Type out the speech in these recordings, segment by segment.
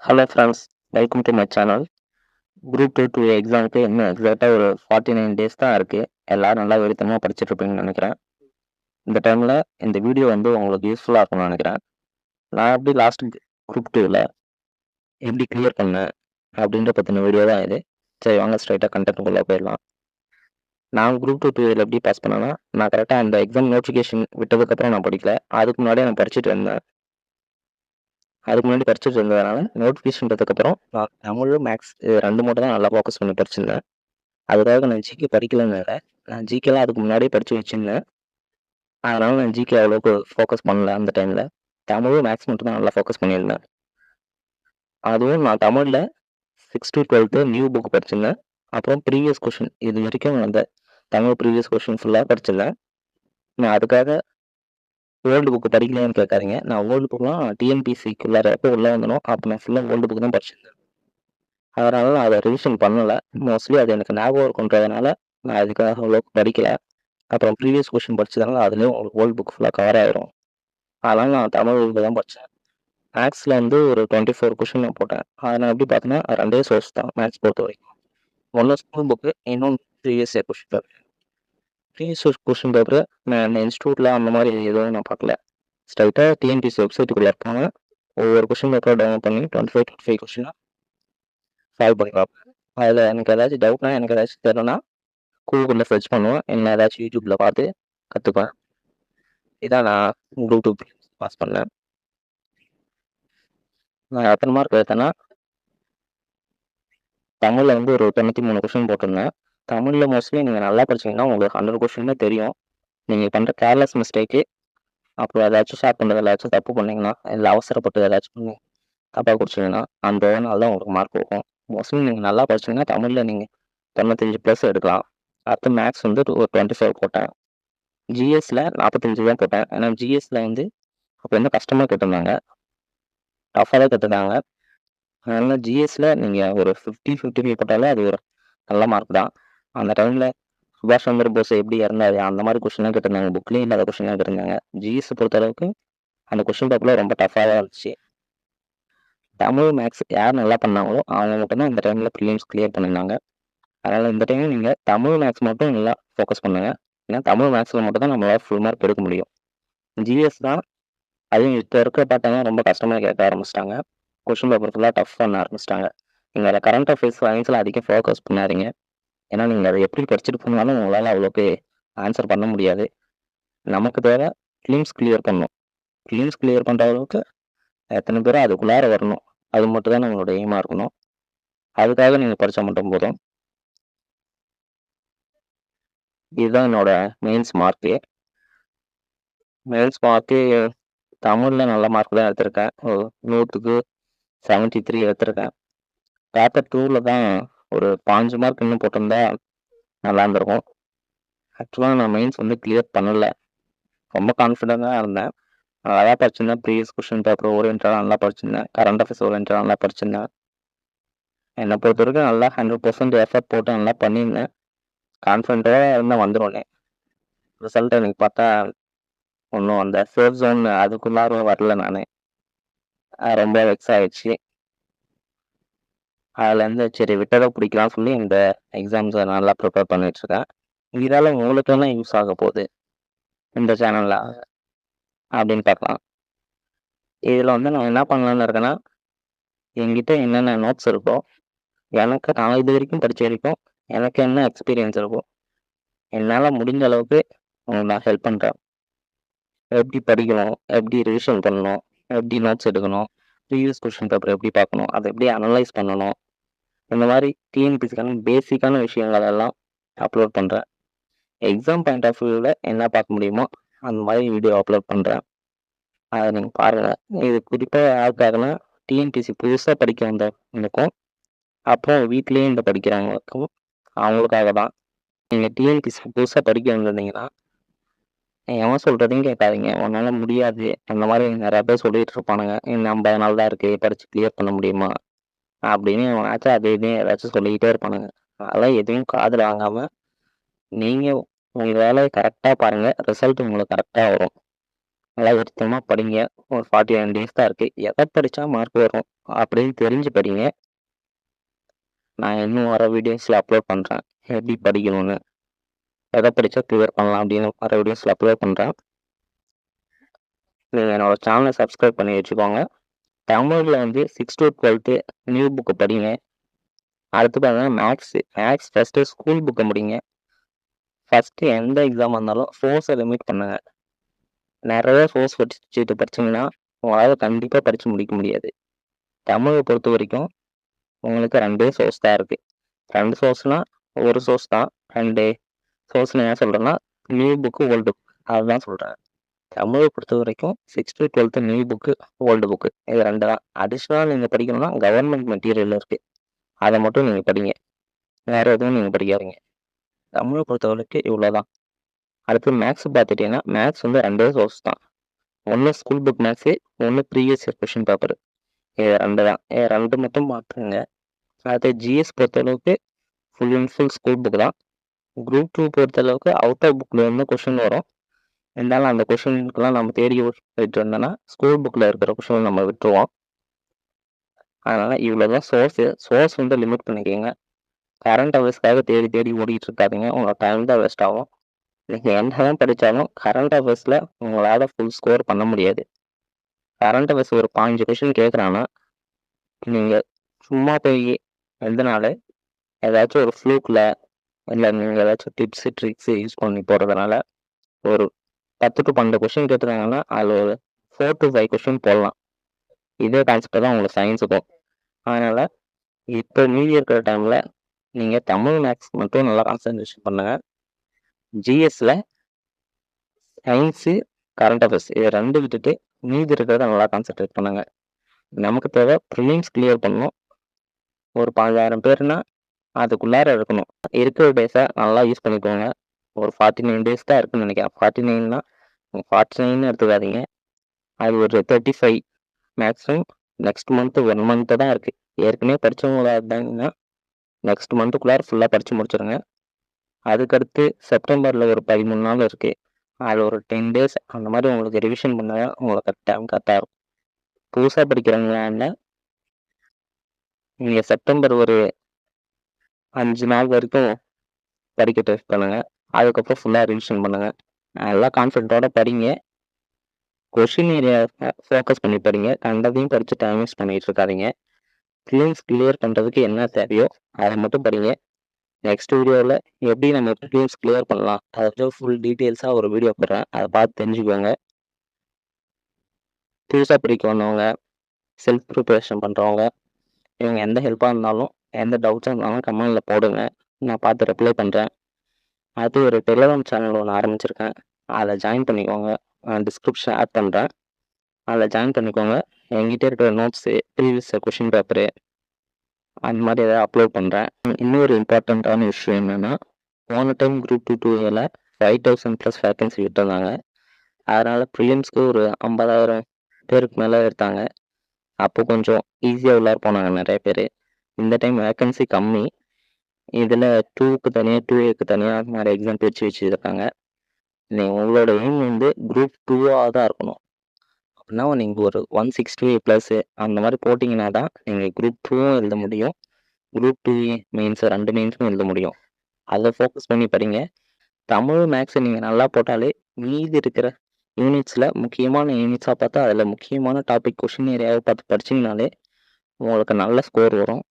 Hello friends, welcome to my channel. Group 2 எக்ஸாமுக்கு இன்னும் எக்ஸாக்டாக ஒரு 49 டேஸ் தான் இருக்குது. எல்லோரும் நல்லா வெறித்தனமாக படிச்சுட்டு இருப்பீங்கன்னு நினைக்கிறேன். இந்த டைமில் இந்த வீடியோ வந்து உங்களுக்கு யூஸ்ஃபுல்லாக இருக்கும்னு நினைக்கிறேன். நான் எப்படி லாஸ்ட் குரூப் 2வில் எப்படி கிளியர் பண்ணேன் அப்படின்ற பற்றின வீடியோ தான் இது. சரி, வாங்க ஸ்ட்ரைட்டாக கண்டென்ட்டுக்குள்ளே போயிடலாம். நான் குரூப் 2 இதில் எப்படி பாஸ் பண்ணேன்னா, நான் கரெக்டாக அந்த எக்ஸாம் நோட்டிஃபிகேஷன் விட்டதுக்கப்புறம் நான் படிக்கல. அதுக்கு முன்னாடியே நான் படிச்சுட்டு இருந்தேன். அதுக்கு முன்னாடி படிச்சுட்டு இருந்ததுனால நோட்டிஃபிகேஷன் விட்டதுக்கப்புறம் நான் தமிழ் மேக்ஸ் இது 2 மட்டும் தான் நல்லா ஃபோக்கஸ் பண்ணி படிச்சிருந்தேன். அதுக்காக நான் ஜிகே படிக்கலன்னு இல்லை. நான் ஜிகேலாம் அதுக்கு முன்னாடியே படித்து வச்சுருந்தேன். அதனால நான் ஜிகே அவ்வளோக்கு ஃபோக்கஸ் பண்ணல அந்த டைமில். தமிழும் மேக்ஸ் மட்டும் தான் நல்லா ஃபோக்கஸ் பண்ணியிருந்தேன். அதுவும் நான் தமிழில் 6 to 12 நியூ புக் படிச்சிருந்தேன். அப்புறம் ப்ரீவியஸ் கொஷின் இது வரைக்கும் அந்த தமிழ் ப்ரீவியஸ் கொஷின் ஃபுல்லாக படிச்சிருந்தேன். நான் அதுக்காக ஓல்டு புக்கு படிக்கலையான்னு கேட்காதீங்க. நான் ஓல்டு புக்லாம் டிஎன்பிசிக்குள்ளார எப்போ உள்ளே வந்தனோ அப்போ நான் ஃபுல்லாக ஓல்டு புக் தான் படிச்சிருந்தேன். அதனால நான் அதை ரிவிஷன் பண்ணலை. மோஸ்ட்லி அது எனக்கு ஞாபகம் இருக்குன்றதுனால நான் அதுக்காக அவ்வளோக்கு படிக்கலை. அப்புறம் ப்ரீவியஸ் கொஷின் படிச்சதுனால அதுலேயும் உங்களுக்கு ஓல்டு புக் ஃபுல்லாக கவர் ஆயிரும். அதனால் நான் தமிழ் இதில் தான் படித்தேன். மேக்ஸில் வந்து ஒரு 24 கொஷின் நான் போட்டேன். அதை நான் எப்படி பார்த்தேன்னா 2 சோர்ஸ் தான் மேக்ஸ் பொறுத்த வரைக்கும். ஒன்று ஸ்கூல் புக்கு, இன்னொன்று previous year question paper. Previous year question paper நான் இன்ஸ்டியூட்டில் அந்த மாதிரி எதுவும் நான் பார்க்கல. ஸ்ட்ரைட்டாக டிஎன்பிசி வெப்சைட்டுக்குள்ளே இருப்பாங்க. ஒவ்வொரு கொஷின் பேப்பரை டவுன்லோட் பண்ணி 25 கொஷினாக சால்வ் பண்ணி பார்ப்பேன். அதில் எனக்கு ஏதாச்சும் டவுட்னா, எனக்கு ஏதாச்சும் தெரியலனா கூகுளில் சர்ச் பண்ணுவேன். இல்லை ஏதாச்சும் யூடியூப்பில் பார்த்து கற்றுப்பேன். இதான் நான் குரூப் 2 பாஸ் பண்ணேன். நான் எத்தனை மார்க் எடுத்தேன்னா, தமிழில் வந்து ஒரு 93 கொஷின் போட்டிருந்தேன். தமிழில் மோஸ்ட்லி நீங்கள் நல்லா படிச்சிங்கன்னா உங்களுக்கு 100 கொஷின் தான் தெரியும். நீங்கள் பண்ணுற கேர்லெஸ் மிஸ்டேக்கு, அப்புறம் ஏதாச்சும் ஷேர் பண்ணுறது ஏதாச்சும் தப்பு பண்ணிங்கன்னா, இல்லை அவசரப்பட்டு ஏதாச்சும் பண்ணி தப்பாக குடிச்சிங்கன்னா அந்த நாள் தான் உங்களுக்கு மார்க் போகும். மோஸ்ட்லி நீங்கள் நல்லா படிச்சிங்கன்னா தமிழில் நீங்கள் 95+ எடுக்கலாம். அடுத்து மேக்ஸ் வந்து ஒரு 25 போட்டேன். ஜிஎஸ்சில் 45 தான் போட்டேன். ஏன்னா ஜிஎஸ்சில் வந்து அப்போ வந்து கஷ்டமாக கேட்டிருந்தாங்க, டஃப்பாக தான் கேட்டிருந்தாங்க. அதனால் ஜிஎஸ்சில் நீங்கள் ஒரு 50-55 போட்டாலே அது ஒரு நல்ல மார்க் தான். அந்த டைமில் சுபாஷ் சந்திர போஸ் எப்படி இறந்தாரு அந்த மாதிரி கொஷின்லாம் கேட்டிருந்தாங்க. புக்லேயும் இல்லாத கொஷின்லாம் கேட்டிருந்தாங்க. ஜிஎஸ் பொறுத்தளவுக்கு அந்த கொஷின் பேப்பரில் ரொம்ப டஃப்பாக தான் இருந்துச்சு. தமிழ் மேக்ஸ் யார் நல்லா பண்ணாங்களோ அவங்க மட்டும்தான் இந்த டைமில் ப்ரிலிம்ஸ் கிளியர் பண்ணியிருந்தாங்க. அதனால் இந்த டைமில் நீங்கள் தமிழ் மேக்ஸ் மட்டும் நல்லா ஃபோக்கஸ் பண்ணுங்கள். ஏன்னா தமிழ் மேக்ஸில் மட்டும் தான் நம்மளால் ஃபுல் மார்க் எடுக்க முடியும். ஜிஎஸ் தான் அதுவும் இப்போ இருக்க பார்த்தீங்கன்னா ரொம்ப கஷ்டமாக கேட்க ஆரம்பிச்சிட்டாங்க. கொஷின் பேப்பர் ஃபுல்லாக டஃப் பண்ண ஆரம்பிச்சிட்டாங்க. நீங்கள் அதை கரண்ட் அஃபேர்ஸ் சயின்ஸில் அதிகம் ஃபோக்கஸ் பண்ணாதீங்க. ஏன்னா நீங்கள் அதை எப்படி படிச்சுட்டு போனாலும் உங்களால் அவ்வளோக்கு ஆன்சர் பண்ண முடியாது. நமக்கு தேவை ப்ரிலிம்ஸ் கிளியர் பண்ணணும். ப்ரிலிம்ஸ் கிளியர் பண்ணுற அளவுக்கு எத்தனை பேரும் அதுக்குள்ளார வரணும். அது மட்டும் தான் நம்மளோட எய்மாக இருக்கணும். அதுக்காக நீங்கள் படித்தா மட்டும் போதும். இதுதான் என்னோட மெயின்ஸ் மார்க்கு. மெயின்ஸ் மார்க்கு தமிழில் நல்ல மார்க் தான் எடுத்திருக்கேன். 100க்கு 73 எடுத்திருக்கேன். பேப்பர் 2வில் தான் ஒரு 5 மார்க் இன்னும் போட்டிருந்தா நல்லா இருந்திருக்கும். ஆக்சுவலாக நான் மெயின்ஸ் வந்து கிளியர் பண்ணலை. ரொம்ப கான்ஃபிடென்ட்டாக இருந்தேன். நல்லா படிச்சிருந்தேன். ப்ரீவியஸ் கொஷின் பேப்பர் ஓரியன்டாக நல்லா படிச்சிருந்தேன். கரண்ட் அஃபேர்ஸ் ஓரியன்டாக நல்லா படிச்சிருந்தேன். என்னை பொறுத்த வரைக்கும் நல்லா 100% எஃபர்ட் போட்டு நல்லா பண்ணியிருந்தேன். கான்ஃபிடென்ட்டாக இருந்தால் வந்துடும்னே. ரிசல்ட் எனக்கு பார்த்தா ஒன்றும் அந்த சேஃப் ஜோன் அதுக்குள்ளார வரல நான். ரொம்ப வெக்ஸ் ஆகிடுச்சு. அதுலேருந்து சரி விட்டதை பிடிக்கலாம்னு சொல்லி இந்த எக்ஸாம்ஸை நல்லா ப்ரிப்பேர் பண்ணிகிட்ருக்கேன். இதால் உங்களுக்கெல்லாம் யூஸ் ஆக போகுது இந்த சேனலில் அப்படின்னு பார்க்கலாம். இதில் வந்து நான் என்ன பண்ணலான்னு இருக்கேன்னா, என்கிட்ட என்னென்ன நோட்ஸ் இருக்கோ, எனக்கு நான் இது வரைக்கும் படித்த வரைக்கும் எனக்கு என்ன எக்ஸ்பீரியன்ஸ் இருக்கோ, என்னால் முடிஞ்ச அளவுக்கு உங்களுக்கு நான் ஹெல்ப் பண்ணுறேன். எப்படி படிக்கணும், எப்படி ரிவிஷன் பண்ணணும், எப்படி நோட்ஸ் எடுக்கணும், ப்ரீவியஸ் கொஷின் பேப்பர் எப்படி பார்க்கணும், அதை எப்படி அனலைஸ் பண்ணணும், இந்த மாதிரி டிஎன்பிசிக்கான பேசிக்கான விஷயங்கள் எல்லாம் அப்லோட் பண்ணுறேன். எக்ஸாம் பாயிண்ட் ஆஃப் வியூவில் என்ன பார்க்க முடியுமோ அந்த மாதிரி வீடியோ அப்லோட் பண்ணுறேன். அதை நீங்கள் பாருங்கள். இது குறிப்பாக யாருக்காகனா டிஎன்பிசி புதுசாக படிக்க வந்தவங்களுக்கும் அப்புறம் வீட்லேயே இந்த படிக்கிறவங்களுக்கும் அவங்களுக்காக தான். நீங்கள் டிஎன்பிசி புதுசாக படிக்க வந்திருந்தீங்கன்னா எவன் சொல்கிறதையும் கேட்காதீங்க. உன்னால் முடியாது அந்த மாதிரி நிறையா பேர் சொல்லிகிட்டு இருப்பானுங்க. இன்னும் 50 நாள் தான் இருக்குது, படித்து கிளியர் பண்ண முடியுமா அப்படின்னு எவனாச்சும் அது இதுன்னு ஏதாச்சும் சொல்லிக்கிட்டே இருப்பானுங்க. அதெல்லாம் எதையும் காதில் வாங்காமல் நீங்கள் உங்கள் வேலையை கரெக்டாக பாருங்கள். ரிசல்ட் உங்களுக்கு கரெக்டாக வரும். நல்லா வெறித்தனமாக படிங்க. ஒரு 49 டேஸ் தான் இருக்குது. எதை படித்தா மார்க் வரும் அப்படின்னு தெரிஞ்சு படிங்க. நான் இன்னும் வர வீடியோஸில் அப்லோட் பண்ணுறேன் எப்படி படிக்கணும்னு, எதை படித்தா கிளியர் பண்ணலாம் அப்படின்னு வர வீடியோஸில் அப்லோட் பண்ணுறேன். நீங்கள் என்னோடய சேனலை சப்ஸ்கிரைப் பண்ணி வச்சுக்கோங்க. தமிழில் வந்து 6 to 12 நியூ புக்கு படிங்க. அடுத்து பார்த்தீங்கன்னா மேக்ஸ் ஃபஸ்ட்டு ஸ்கூல் புக்கை முடிங்க. ஃபஸ்ட்டு எந்த எக்ஸாம் வந்தாலும் சோர்ஸை லிமிட் பண்ணுங்க. நிறைய சோர்ஸ் வச்சுட்டு படிச்சிங்கன்னா உங்களால் கண்டிப்பாக படித்து முடிக்க முடியாது. தமிழை பொறுத்த வரைக்கும் உங்களுக்கு 2 சோர்ஸ் தான் இருக்குது. 2 சோர்ஸ்னால் ஒரு சோர்ஸ் தான். 2 சோர்ஸ்னு என்ன சொல்கிறேன்னா நியூ புக்கு ஓல்டு புக் அதுதான் சொல்கிறேன். தமிழை பொறுத்த வரைக்கும் 6 to 12 new book old book இது 2 தான். அடிஷ்னலாக நீங்கள் படிக்கணும்னா கவர்மெண்ட் மெட்டீரியல் இருக்குது, அதை மட்டும் நீங்கள் படிங்க. வேறு எதுவும் நீங்கள் படிக்காதீங்க. தமிழை பொறுத்த வரைக்கும் இவ்வளோ தான். அடுத்து மேக்ஸ் பார்த்துட்டிங்கன்னா மேக்ஸ் வந்து 2 சோர்ஸ் தான். ஒன்று ஸ்கூல் புக் மேக்ஸு, ஒன்று ப்ரீவியஸ் இயர் கொஷின் பேப்பர். இது 2 தான். 2 மட்டும் பார்த்துங்க. அடுத்து ஜிஎஸ் பொறுத்தளவுக்கு full and full school book தான். குரூப் 2 பொறுத்தளவுக்கு அவுட் ஆஃப் புக்கில் இருந்து கொஷின் வரும். இருந்தாலும் அந்த கொஷினுக்கெல்லாம் நம்ம தேடி போயிட்டு வந்தோன்னா ஸ்கூல் புக்கில் இருக்கிற கொஷின் நம்ம விட்டுருவோம். அதனால் இவ்வளோ தான் சோர்ஸ் வந்து லிமிட் பண்ணிக்கோங்க. கரண்ட் அஃபேர்ஸ்க்காக தேடி ஓடிட்டு இருக்காதீங்க. உங்களோட டைம் தான் வேஸ்ட் ஆகும். நீங்கள் என்ன தான் படித்தாலும் கரண்ட் அஃபேர்ஸில் உங்களால் ஃபுல் ஸ்கோர் பண்ண முடியாது. கரண்ட் அஃபேர்ஸ் ஒரு 15 கொஷின் கேட்குறான்னா நீங்கள் சும்மா போய் எழுதினாலே ஏதாச்சும் ஒரு ஃப்ளூக்கில் இல்லை நீங்கள் ஏதாச்சும் டிப்ஸு ட்ரிக்ஸு யூஸ் பண்ணி போகிறதுனால ஒரு 10 to 12 கொஷின் கேட்டுருந்தாங்கன்னா அதில் ஒரு 4 to 5 கொஷின் போடலாம். இதே கான்செப்ட் தான் உங்களுக்கு சயின்ஸுக்கும். அதனால் இப்போ மீதி இருக்கிற டைமில் நீங்கள் தமிழ் மேக்ஸ் மட்டும் நல்லா கான்சன்ட்ரேஷன் பண்ணுங்கள். ஜிஎஸ்சில் சயின்ஸு கரண்ட் அஃபேர்ஸ் இது 2 விட்டுட்டு மீதி இருக்கிறத நல்லா கான்சன்ட்ரேட் பண்ணுங்கள். நமக்கு தேவை ப்ரிலிம்ஸ் கிளியர் பண்ணணும். ஒரு 15,000 பேர்னா அதுக்குள்ளார இருக்கணும். இருக்கிற டேஸை நல்லா யூஸ் பண்ணிக்கோங்க. ஒரு 49 டேஸ் தான் இருக்குன்னு நினைக்கிறேன். 49னா 49ன்னு எடுத்துக்காதீங்க. அது ஒரு 35 மேக்ஸிமம் நெக்ஸ்ட் மந்த்து 1 மந்த்து தான் இருக்குது. ஏற்கனவே படித்தவங்களா இருந்தாங்கன்னா நெக்ஸ்ட் மந்த்துக்குள்ளார ஃபுல்லாக படித்து முடிச்சிடுங்க. அதுக்கடுத்து செப்டம்பரில் ஒரு 13 நாள் இருக்குது. அதில் ஒரு 10 டேஸ் அந்த மாதிரி உங்களுக்கு ரிவிஷன் பண்ணால் உங்களுக்கு கரெக்டாக இருக்கும். புதுசாக படிக்கிறவங்களால நீங்கள் செப்டம்பர் ஒரு 5 நாள் வரைக்கும் படிக்க ட்ரை பண்ணுங்கள். அதுக்கப்புறம் ஃபுல்லாக ரிவிஷன் பண்ணுங்கள். நல்லா கான்ஃபிடென்ட்டோட படிங்க. கொஷின் ஏரியா ஃபோக்கஸ் பண்ணி படிங்க. கண்டதையும் படித்து டைம் வேஸ்ட் பண்ணிகிட்டு இருக்காதீங்க. ப்ரிலிம்ஸ் கிளியர் பண்ணுறதுக்கு என்ன தேவையோ அதை மட்டும் படிங்க. நெக்ஸ்ட் வீடியோவில் எப்படி நம்ம ப்ரிலிம்ஸ் கிளியர் பண்ணலாம் அதை வச்சு ஃபுல் டீட்டெயில்ஸாக ஒரு வீடியோ போடுறேன். அதை பார்த்து தெரிஞ்சுக்கோங்க. புதுசாக படிக்க வந்தவங்க, செல்ஃப் ப்ரிப்பரேஷன் பண்ணுறவங்க, இவங்க எந்த ஹெல்ப்பாக இருந்தாலும் எந்த டவுட்ஸாக இருந்தாலும் கமெண்டில் போடுங்க. நான் பார்த்து ரிப்ளை பண்ணுறேன். அது ஒரு டெலிகிராம் சேனல் ஒன்று ஆரம்பிச்சிருக்கேன். அதில் ஜாயின் பண்ணிக்கோங்க. டிஸ்கிரிப்ஷன் ஆட் பண்ணுறேன். அதில் ஜாயின் பண்ணிக்கோங்க. என்கிட்ட இருக்கிற நோட்ஸு, ப்ரீவியஸ் கொஷின் பேப்பரு அந்த மாதிரி எதாவது அப்லோட் பண்ணுறேன். இன்னொரு இம்பார்ட்டண்ட்டான விஷயம் என்னென்னா போன டைம் குரூப் 2 5,000+ வேக்கன்சி விட்டுருந்தாங்க. அதனால் ப்ரிலிம்ஸ்க்கு ஒரு 50,000 பேருக்கு மேலே எடுத்தாங்க. அப்போ கொஞ்சம் ஈஸியாக உள்ளார போனாங்க நிறைய பேர். இந்த டைம் வேக்கன்சி கம்மி. இதில் 2க்கு தனியாக 2A தனியாக அந்த மாதிரி எக்ஸாம் வச்சுருக்காங்க. நீங்கள் உங்களோட எய்ம் வந்து குரூப் 2ஆக தான் இருக்கணும். அப்படின்னா நீங்கள் ஒரு 160+ அந்த மாதிரி போட்டிங்கன்னா தான் நீங்கள் குரூப் 2வும் எழுத முடியும். குரூப் 2A மெயின்ஸு 2 மெயின்ஸும் எழுத முடியும். அதை ஃபோக்கஸ் பண்ணி படிங்க. தமிழ் மேக்ஸை நீங்கள் நல்லா போட்டாலே மீதி இருக்கிற யூனிட்ஸில் முக்கியமான யூனிட்ஸாக பார்த்தா அதில் முக்கியமான டாபிக் கொஷின் ஏரியாவை பார்த்து படிச்சிங்கனாலே உங்களுக்கு நல்ல ஸ்கோர் வரும்.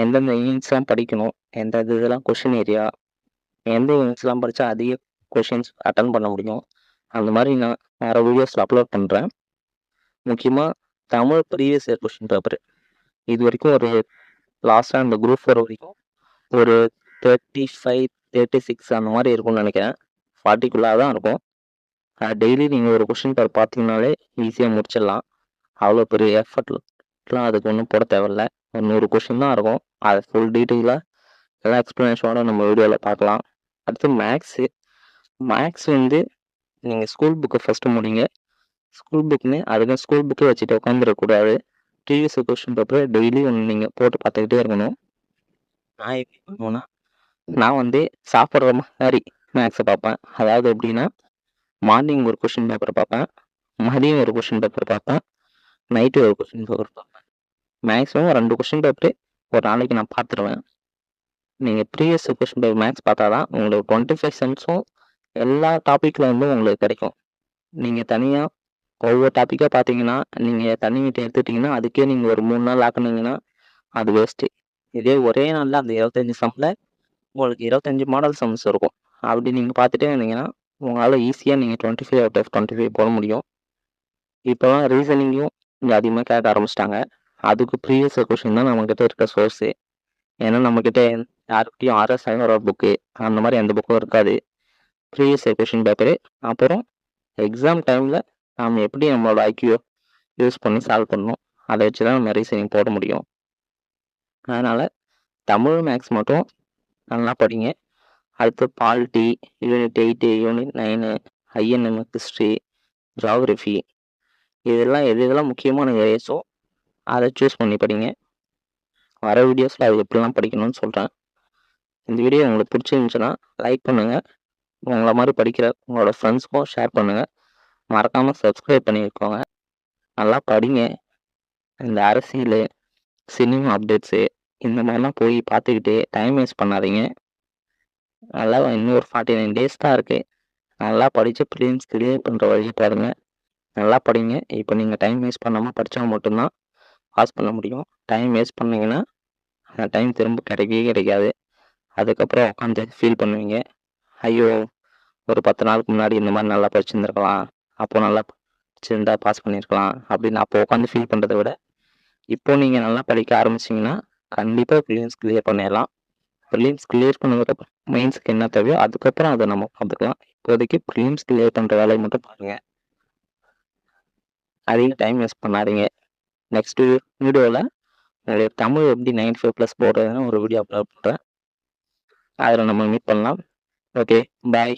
எந்தெந்த யூனிட்ஸ்லாம் படிக்கணும், எந்த இதெல்லாம் கொஷின் ஏரியா, எந்த யூனிட்ஸ்லாம் படித்தா அதிக கொஷின்ஸ் அட்டன் பண்ண முடியும், அந்த மாதிரி நான் வேறு வீடியோஸில் அப்லோட் பண்ணுறேன். முக்கியமாக Tamil previous year question paper இது வரைக்கும் ஒரு லாஸ்ட்டாக இந்த குரூப் 4 வரைக்கும் ஒரு 35, 36 அந்த மாதிரி இருக்கும்னு நினைக்கிறேன். 40க்குள்ளாக தான் இருக்கும். டெய்லி நீங்கள் ஒரு கொஷின் பேப்பர் பார்த்தீங்கனாலே ஈஸியாக முடிச்சிடலாம். அவ்வளோ பெரிய எஃபர்ட்லாம் அதுக்கு ஒன்றும் போட தேவையில்ல. ஒரு 100 கொஷின் தான் இருக்கும். அதை ஃபுல் டீட்டெயிலாக எல்லாம் எக்ஸ்ப்ளனேஷனோட நம்ம வீடியோவில் பார்க்கலாம். அடுத்து மேக்ஸ் வந்து நீங்கள் ஸ்கூல் புக்கை ஃபஸ்ட்டு முடிங்க. ஸ்கூல் புக்குன்னு அதுக்கு ஸ்கூல் புக்கே வச்சுட்டு உட்காந்துடக்கூடாது. ப்ரீவியஸ் கொஷின் பேப்பர் டெய்லி ஒன்று நீங்கள் போட்டு பார்த்துக்கிட்டே இருக்கணும். நான் எப்படி பண்ணுவேன்னா நான் வந்து சாப்பிட்ற மாதிரி மேக்ஸை பார்ப்பேன். அதாவது எப்படின்னா மார்னிங் ஒரு கொஷின் பேப்பர் பார்ப்பேன், மதியம் ஒரு கொஷின் பேப்பர் பார்ப்பேன், நைட்டு ஒரு கொஷின் பேப்பர் பார்ப்பேன். மேக்ஸிமம் 2 கொஷின் பேப்பரு ஒரு நாளைக்கு நான் பார்த்துருவேன். நீங்கள் ப்ரீவியஸ் கொஷின் பேப்பர் மேக்ஸ் பார்த்தா தான் உங்களுக்கு 25 செம்ஸும் எல்லா டாப்பிக்கில் வந்து உங்களுக்கு கிடைக்கும். நீங்கள் தனியாக ஒவ்வொரு டாப்பிக்காக பார்த்தீங்கன்னா, நீங்கள் தனி மீட்டை எடுத்துக்கிட்டிங்கன்னா அதுக்கே நீங்கள் ஒரு 3 நாள் ஆக்குனீங்கன்னா அது வேஸ்ட்டு. இதே ஒரே நாளில் அந்த 25 சம்மில் உங்களுக்கு 25 மாடல் சம்ஸ் இருக்கும். அப்படி நீங்கள் பார்த்துட்டே இருந்தீங்கன்னா உங்களால் ஈஸியாக நீங்கள் 25 அவுட் ஆஃப் 25 போட முடியும். இப்போலாம் ரீசனிங்கும் கொஞ்சம் அதிகமாக கேட்க ஆரம்பிச்சிட்டாங்க. அதுக்கு ப்ரீவியஸ் கொஷின் தான் நம்மக்கிட்ட இருக்க சோர்ஸு. ஏன்னா நம்மக்கிட்ட யாருக்கிட்டையும் ஆர்எஸ் ஐவரோட புக்கு அந்த மாதிரி எந்த புக்கும் இருக்காது. ப்ரீவியஸ் கொஷின் பேப்பரு, அப்புறம் எக்ஸாம் டைமில் நாம் எப்படி நம்மளோட ஐக்யூ யூஸ் பண்ணி சால்வ் பண்ணணும், அதை வச்சு தான் நம்ம ரீசனிங் போட முடியும். அதனால் தமிழ் மேக்ஸ் மட்டும் நல்லா படிங்க. அடுத்து polity, unit 8, unit 9, INM, history, geography, இதெல்லாம் எதெல்லாம் முக்கியமான ஏரியாஸோ அதை சூஸ் பண்ணி படிங்க. வர வீடியோஸில் அது எப்படிலாம் படிக்கணும்னு சொல்கிறேன். இந்த வீடியோ உங்களுக்கு பிடிச்சிருந்துச்சுன்னா லைக் பண்ணுங்கள். உங்களை மாதிரி படிக்கிற உங்களோட ஃப்ரெண்ட்ஸ்க்கும் ஷேர் பண்ணுங்கள். மறக்காமல் சப்ஸ்கிரைப் பண்ணியிருக்கோங்க. நல்லா படிங்க. இந்த அரசியல், சினிமா அப்டேட்ஸு இந்த மாதிரிலாம் போய் பார்த்துக்கிட்டு டைம் வேஸ்ட் பண்ணாதீங்க. நல்லா இன்னும் ஒரு 49 டேஸ் தான் இருக்குது. நல்லா படித்து ப்ரிலிம்ஸ் கிளியர் பண்ணுற வழியை பாருங்க. நல்லா படிங்க. இப்போ நீங்கள் டைம் வேஸ்ட் பண்ணாமல் படித்தா மட்டும்தான் பாஸ் பண்ண முடியும். டைம் வேஸ்ட் பண்ணிங்கன்னா அந்த டைம் திரும்ப கிடைக்கவே கிடைக்காது. அதுக்கப்புறம் உட்காந்து ஃபீல் பண்ணுவீங்க, ஐயோ ஒரு 10 நாளுக்கு முன்னாடி இந்த மாதிரி நல்லா படிச்சிருந்துருக்கலாம், அப்போது நல்லா படிச்சிருந்தா பாஸ் பண்ணியிருக்கலாம் அப்படின்னு அப்போ உட்காந்து ஃபீல் பண்ணுறதை விட இப்போ நீங்கள் நல்லா படிக்க ஆரம்பிச்சிங்கன்னா கண்டிப்பாக ப்ரிலிம்ஸ் கிளியர் பண்ணிடலாம். ப்ரிலிம்ஸ் கிளியர் பண்ணதுக்கப்புறம் மெயின்ஸுக்கு என்ன தேவையோ அதுக்கப்புறம் அதை நம்ம பார்த்துக்கலாம். இப்போதைக்கு ப்ரிலிம்ஸ் கிளியர் பண்ணுற வேலையை மட்டும் பாருங்கள். அதிக டைம் வேஸ்ட் பண்ணாதீங்க. நெக்ஸ்ட் வீடியோவில் உங்களுக்கு தமிழ் எப்படி 95+ போடுறதுன்னு ஒரு வீடியோ அப்லோட் பண்ணுறேன். அதில் நம்ம மீட் பண்ணலாம். ஓகே, பாய்.